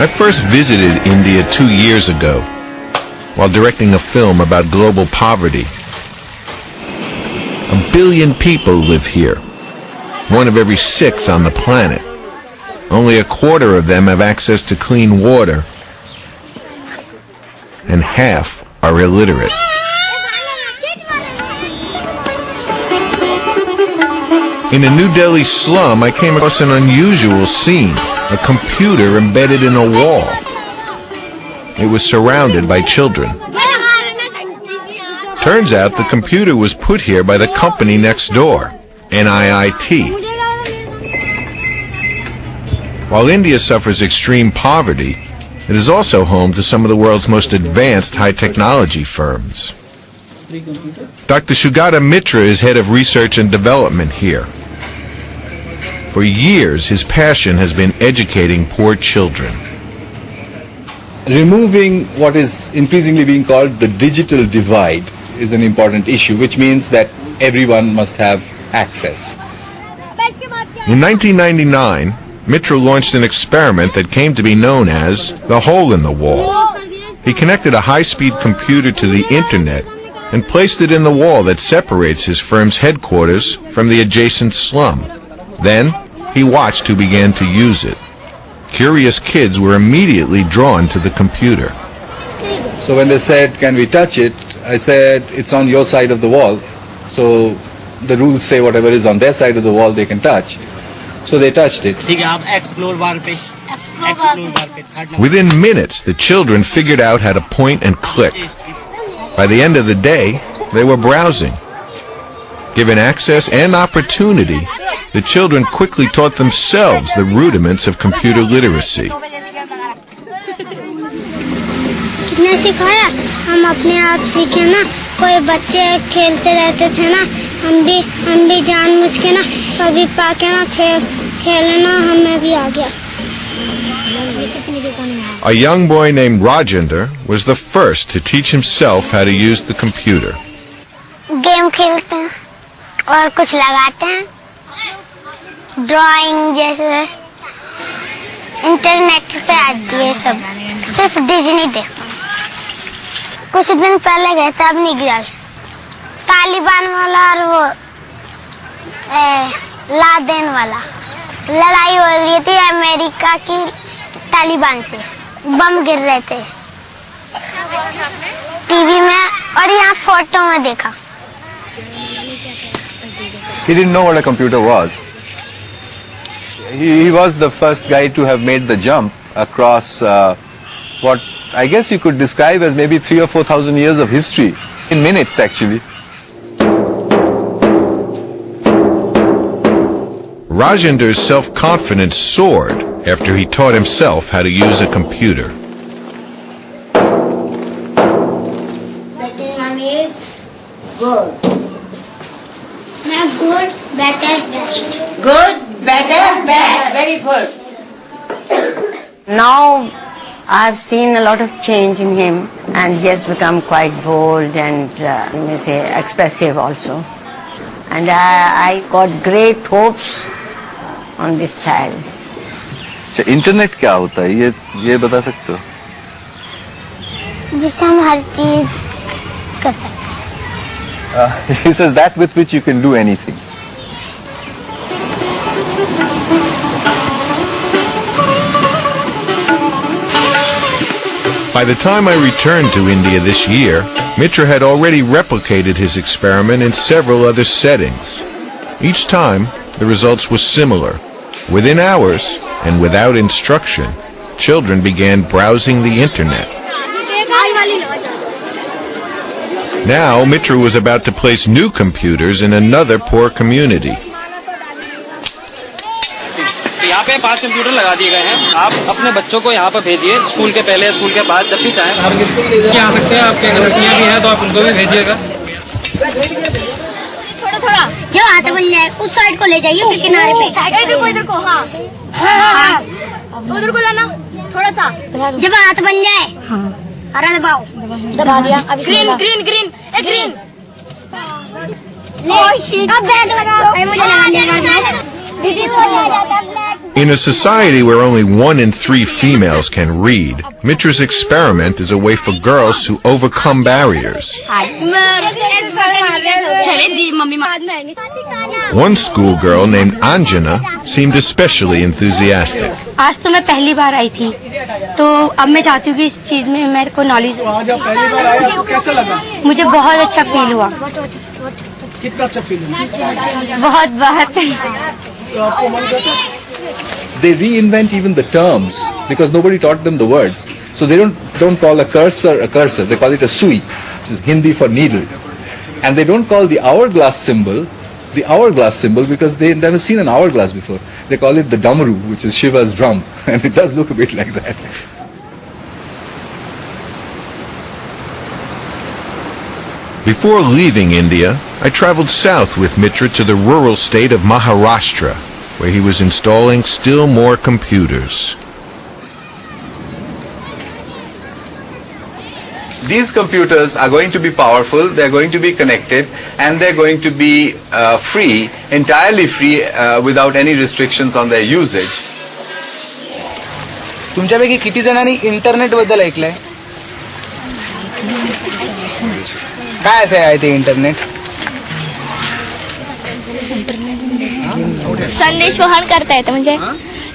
I first visited India 2 years ago while directing a film about global poverty. 1 billion people live here, 1 of every 6 on the planet. Only 1/4 of them have access to clean water, and half are illiterate. In a New Delhi slum, I came across an unusual scene. A computer embedded in a wall. It was surrounded by children. Turns out the computer was put here by the company next door, NIIT. While India suffers extreme poverty, it is also home to some of the world's most advanced high-technology firms. Dr. Sugata Mitra is head of research and development here. For years, his passion has been educating poor children. Removing what is increasingly being called the digital divide is an important issue, which means that everyone must have access. In 1999, Mitra launched an experiment that came to be known as the hole in the wall. He connected a high-speed computer to the internet and placed it in the wall that separates his firm's headquarters from the adjacent slum. Then, he watched who began to use it. Curious kids were immediately drawn to the computer. So when they said, "Can we touch it?" I said, "It's on your side of the wall." So the rules say whatever is on their side of the wall they can touch. So they touched it. Within minutes, the children figured out how to point and click. By the end of the day, they were browsing. Given access and opportunity, the children quickly taught themselves the rudiments of computer literacy. कितने सिखाया हम अपने आप सीखे ना कोई बच्चे खेलते रहते थे ना हम भी जानबूझ के ना कभी पाके ना खेलना हमें भी आ गया. A young boy named Rajender was the first to teach himself how to use the computer. Game खेलते हैं और कुछ लगाते हैं ड्राइंग जैसे इंटरनेट पे आती है सब सिर्फ डिज्नी देखता हूँ. कुछ दिन पहले गए थे अब नहीं गया. तालिबान वाला और वो लादेन वाला लड़ाई हो रही थी अमेरिका की तालिबान से. बम गिर रहे थे टीवी में और यहाँ फोटो में देखा. He didn't know what a computer was. He was the first guy to have made the jump across what I guess you could describe as maybe 3,000 or 4,000 years of history, in minutes actually. Rajender's self-confidence soared after he taught himself how to use a computer. Second one is good. Now good, better, best. Good, better, best. Very good. Now I've seen a lot of change in him, and he has become quite bold and you may say expressive also. And I got great hopes on this child. Internet क्या होता है ये बता सकते हो? जिससे हम हर चीज कर सकते हैं. He says that with which you can do anything. By the time I returned to India this year, Mitra had already replicated his experiment in several other settings. Each time, the results were similar. Within hours, and without instruction, children began browsing the internet. Now, Mitra was about to place new computers in another poor community. पे 5 computer लगा दिए गए हैं। आप अपने बच्चों को यहाँ पर भेजिए, स्कूल के पहले, स्कूल के बाद, जब भी चाहें क्या आ सकते हैं। आपके लड़कियाँ भी हैं तो आप उनको भी भेजिएगा। थोड़ा जो हाथ बन जाए उस साइड को ले जाइए, किनारे पे। इधर को, हाँ उधर को लाना थोड़ा सा। जब हाथ बन जाए हरा दबाओ, दबा दिया। ग्रीन ग्रीन ग्रीन एक ग्रीन। अब बैग लगाओ, मुझे लगाने दीदी वो आ जाता black. In a society where only 1 in 3 females can read, Mitra's experiment is a way for girls to overcome barriers. One schoolgirl named Anjana seemed especially enthusiastic. आज तो मैं पहली बार आई थी, तो अब मैं चाहती हूँ कि इस चीज में मेरे को नॉलेज। आज आप पहली बार आए, आपको कैसा लगा? मुझे बहुत अच्छा फील हुआ। कितना अच्छा फील हुआ? बहुत बहुत। तो आपको मन करता? They reinvent even the terms because nobody taught them the words. So they don't call a cursor, they call it a sui, which is Hindi for needle. And they don't call the hourglass symbol because they've never seen an hourglass before. They call it the damru, which is Shiva's drum, and it does look a bit like that. Before leaving India, I traveled south with Mitra to the rural state of Maharashtra, where he was installing still more computers. These computers are going to be powerful, they're going to be connected, and they're going to be free, entirely free, without any restrictions on their usage. तुमच्यापैकी किती जणांनी internet बद्दल ऐकलंय? काय असे आहे ते internet? संदेश वहन करता येतं, म्हणजे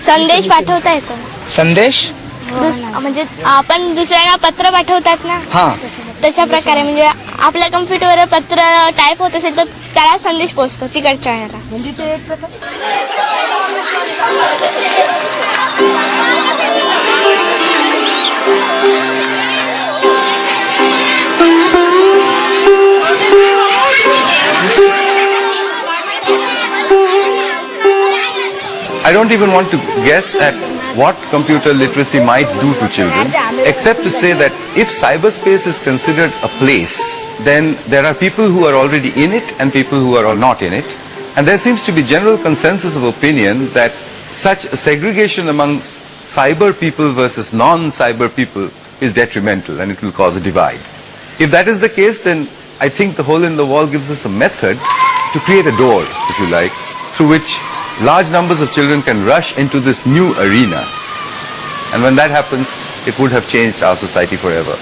संदेश पाठवता येतो. संदेश म्हणजे आपण दुसऱ्यांना पत्र पाठवतात ना, हाँ तशा प्रकारे. म्हणजे आपल्या कम्प्युटरवर पत्र टाईप होत असेल तर त्याला संदेश पोहोचतो तिकडच्या ह्याला. म्हणजे ते एक I don't even want to guess at what computer literacy might do to children, except to say that if cyberspace is considered a place, then there are people who are already in it and people who are not in it. And there seems to be general consensus of opinion that such segregation amongst cyber people versus non-cyber people is detrimental and it will cause a divide. If that is the case, then I think the hole in the wall gives us a method to create a door, if you like, through which large numbers of children can rush into this new arena. And when that happens, it would have changed our society forever.